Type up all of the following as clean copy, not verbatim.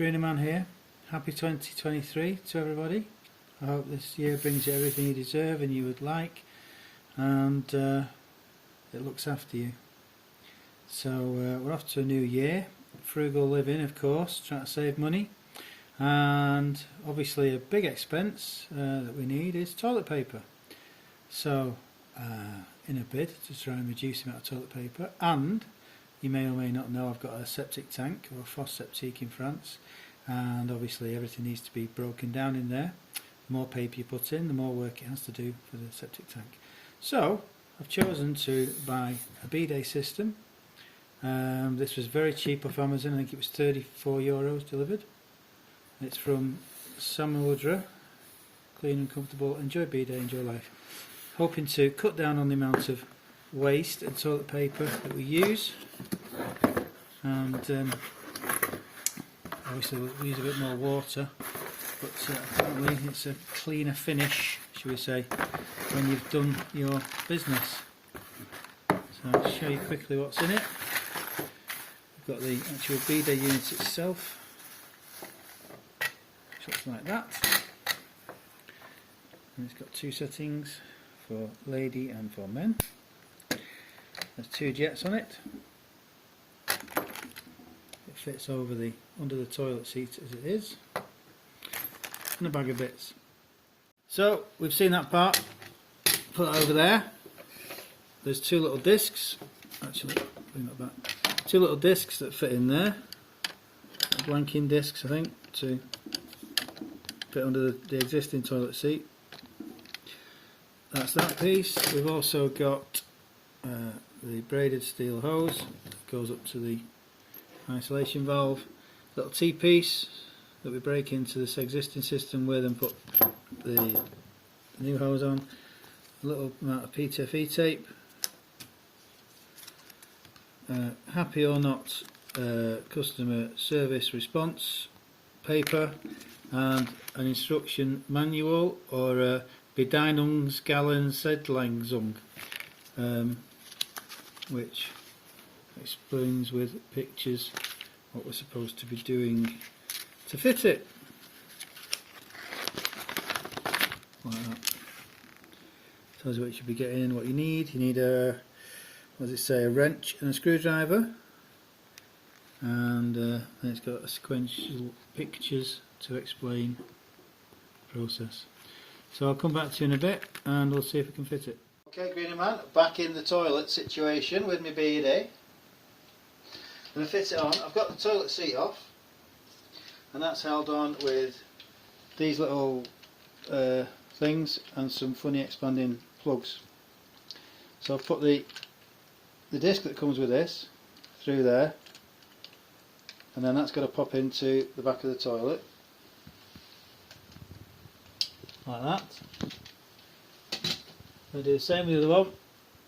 Greener Man here. Happy 2023 to everybody. I hope this year brings you everything you deserve and you would like, and it looks after you. So we're off to a new year. Frugal living, of course, trying to save money, and obviously a big expense that we need is toilet paper. So in a bid to try and reduce the amount of toilet paper, and you may or may not know I've got a septic tank, or a fosse septic in France, and obviously everything needs to be broken down in there. The more paper you put in, the more work it has to do for the septic tank. So I've chosen to buy a bidet system. This was very cheap off Amazon. I think it was €34 delivered. It's from Samodra. Clean and comfortable. Enjoy bidet, enjoy life. Hoping to cut down on the amount of waste and toilet paper that we use, and obviously we'll use a bit more water, but apparently it's a cleaner finish, shall we say, when you've done your business. So I'll show you quickly what's in it. We've got the actual bidet unit itself, which looks like that, and it's got two settings for lady and for men. There's two jets on it. It fits over the under the toilet seat as it is, and a bag of bits. So we've seen that part. Put that over there. There's two little discs. Actually, bring that back. Two little discs that fit in there. Blanking discs, I think, to fit under the existing toilet seat. That's that piece. We've also got the braided steel hose that goes up to the isolation valve. Little T-piece that we break into this existing system with and put the new hose on. A little amount of PTFE tape. Happy or not customer service response paper, and an instruction manual, or a Bedienungsgallensendlung, which explains with pictures what we're supposed to be doing to fit it. Like that. Tells you what you should be getting in, what you need. You need a, what does it say, a wrench and a screwdriver, and then it's got a sequential pictures to explain the process. So I'll come back to you in a bit and we'll see if we can fit it. Okay, Greener Man, back in the toilet situation with my bidet. I'm going to fit it on. I've got the toilet seat off, and that's held on with these little things and some funny expanding plugs. So I've put the disc that comes with this through there, and then that's got to pop into the back of the toilet like that. We'll do the same with the other one.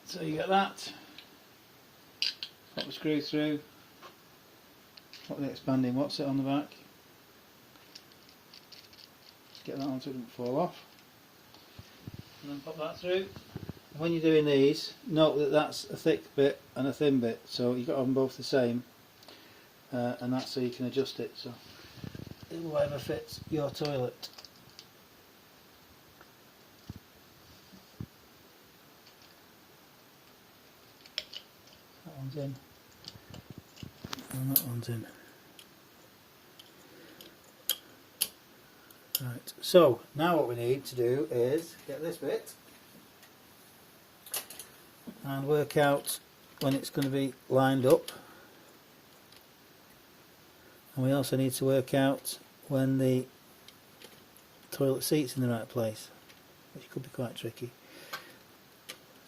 So you get that, pop the screw through, pop the expanding what's it on the back, get that on so it doesn't fall off, and then pop that through. When you're doing these, note that that's a thick bit and a thin bit, so you've got to have them both the same, and that's so you can adjust it, so whatever fits your toilet. That one's in, and that one's in. Right, so now what we need to do is get this bit and work out when it's going to be lined up, and we also need to work out when the toilet seat's in the right place, which could be quite tricky.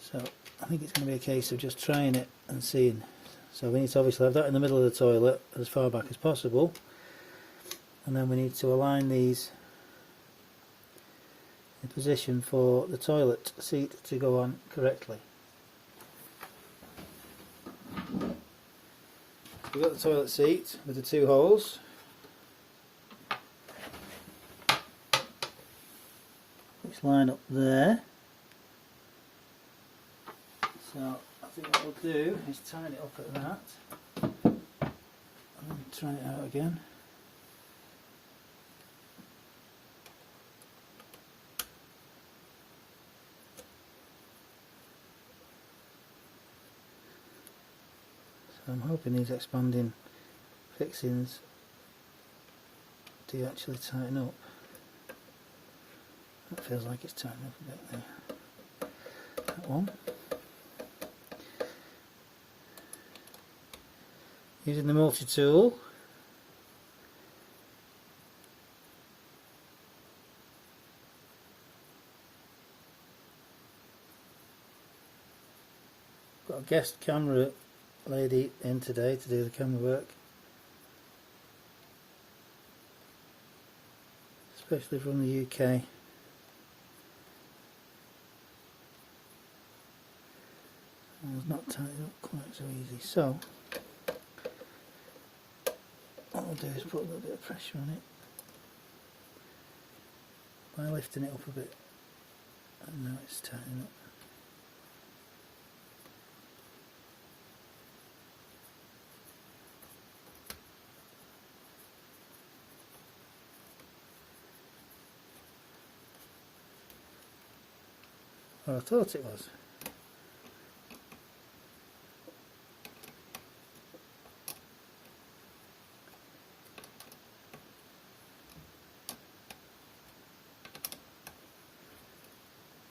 So I think it's going to be a case of just trying it and seeing. So we need to obviously have that in the middle of the toilet as far back as possible, and then we need to align these in position for the toilet seat to go on correctly. We've got the toilet seat with the two holes. Which line up there. So I think what we'll do is tighten it up at that, and then try it out again. So I'm hoping these expanding fixings do actually tighten up. That feels like it's tightening up a bit there. That one. Using the multi-tool. Got a guest camera lady in today to do the camera work. Especially from the UK. It's not tightened up quite so easy. So what I'll do is put a little bit of pressure on it by lifting it up a bit, and now it's tightening up. Well, I thought it was.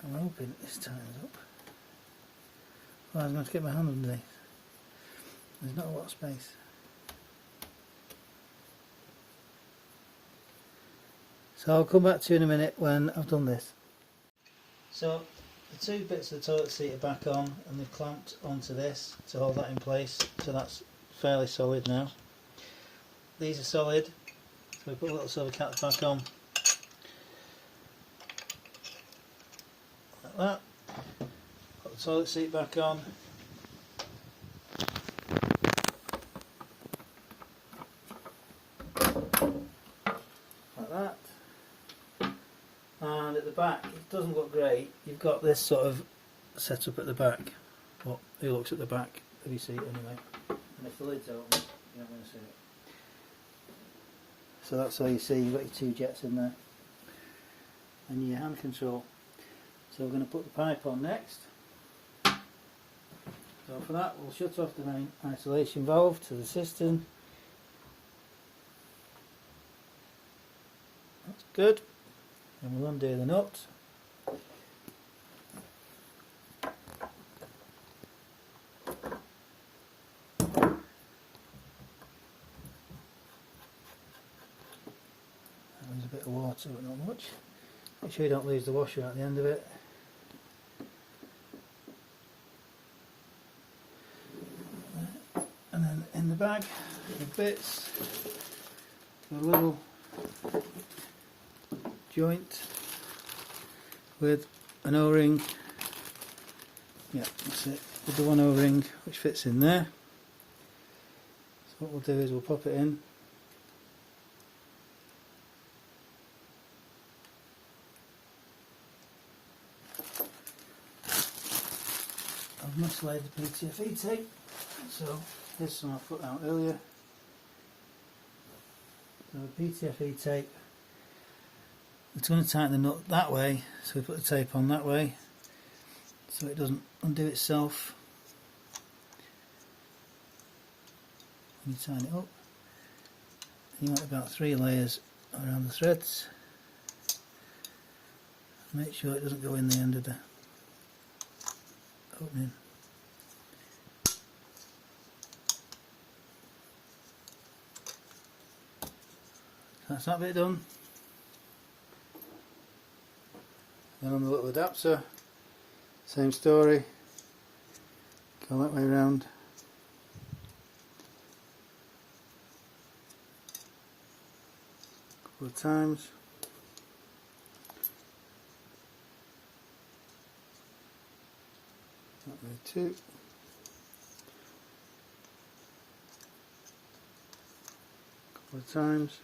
I'm hoping this tightens up. Well, I'm going to get my hand underneath. There's not a lot of space. So I'll come back to you in a minute when I've done this. So the two bits of the toilet seat are back on, and they've clamped onto this to hold that in place, so that's fairly solid now. These are solid, so we put a little silver cap back on. Like that. Put the toilet seat back on. Like that. And at the back, it doesn't look great. You've got this sort of setup at the back, but who looks at the back of your seat anyway? And if the lid's open, you're not going to see it. So that's all you see. You've got your two jets in there and your hand control. So we're going to put the pipe on next. So for that, we'll shut off the main isolation valve to the cistern. That's good. And we'll undo the nut. There's a bit of water, but not much. Make sure you don't lose the washer at the end of it. And then in the bag, the bits, a little joint with an O-ring. Yeah, that's it. With the one O-ring which fits in there. So what we'll do is we'll pop it in. I've mislaid the PTFE tape, so here's some I put out earlier. So the PTFE tape, it's going to tighten the nut that way, so we put the tape on that way so it doesn't undo itself when you tighten it up. You want about 3 layers around the threads. Make sure it doesn't go in the end of the opening. That's that bit done. Then on the little adapter, same story. Go that way around. A couple of times. That way too. A couple of times.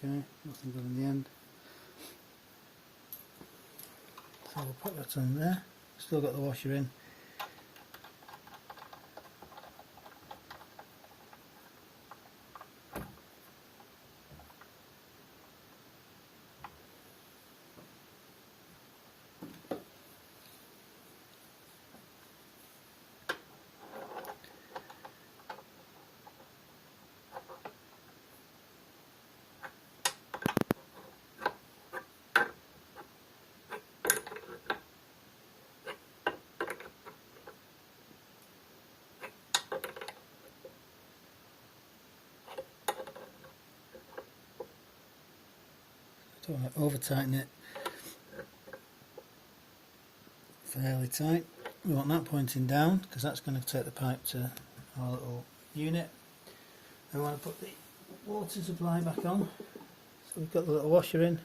Okay, nothing good in the end. So we'll put that on there. Still got the washer in. don't want to over tighten it fairly tight. We want that pointing down because that's going to take the pipe to our little unit. I want to put the water supply back on, so we've got the little washer in.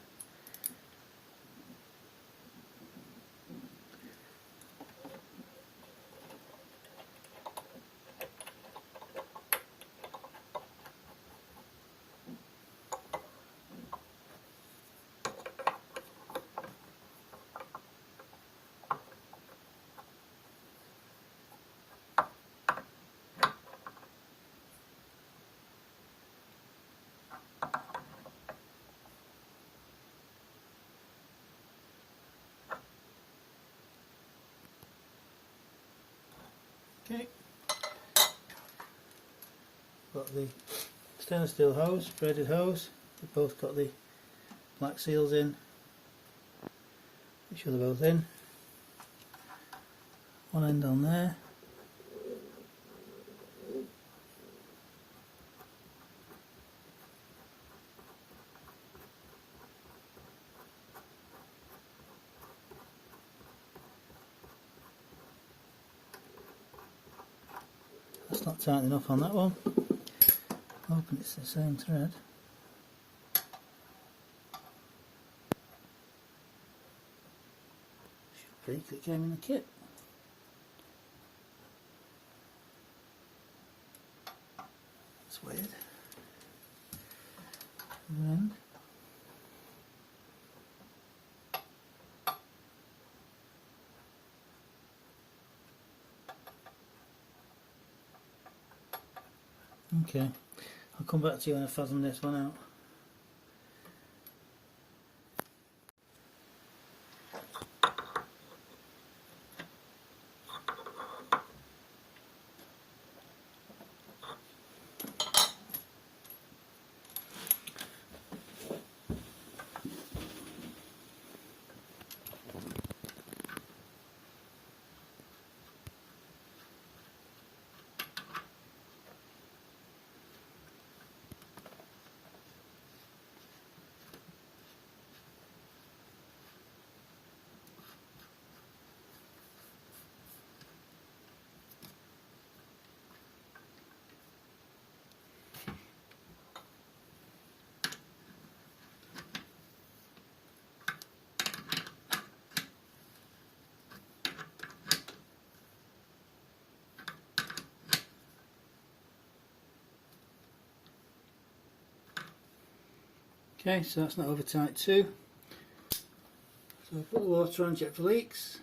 Okay, got the stainless steel hose, braided hose. They've both got the black seals in. Make sure they're both in. One end on there. That's not tight enough on that one. Hoping it's the same thread. Should be, 'cause it came in the kit. That's weird. Other end. Okay, I'll come back to you when I fathom this one out. Okay, so that's not over tight too. So I'll put the water on, check for leaks.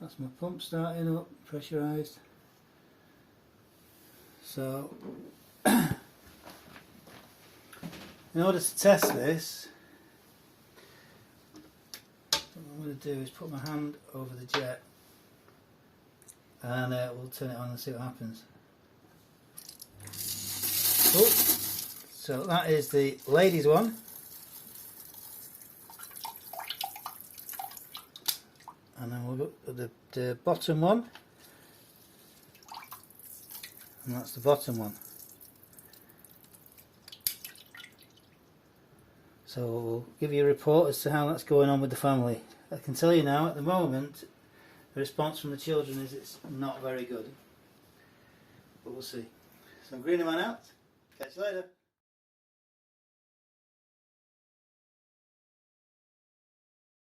That's my pump starting up, pressurised. So, in order to test this, what I'm going to do is put my hand over the jet and we'll turn it on and see what happens. Oh, so that is the ladies one. And then we'll go to the bottom one, and that's the bottom one. So we'll give you a report as to how that's going on with the family. I can tell you now, at the moment, the response from the children is it's not very good. But we'll see. So Greener Man out. Catch you later.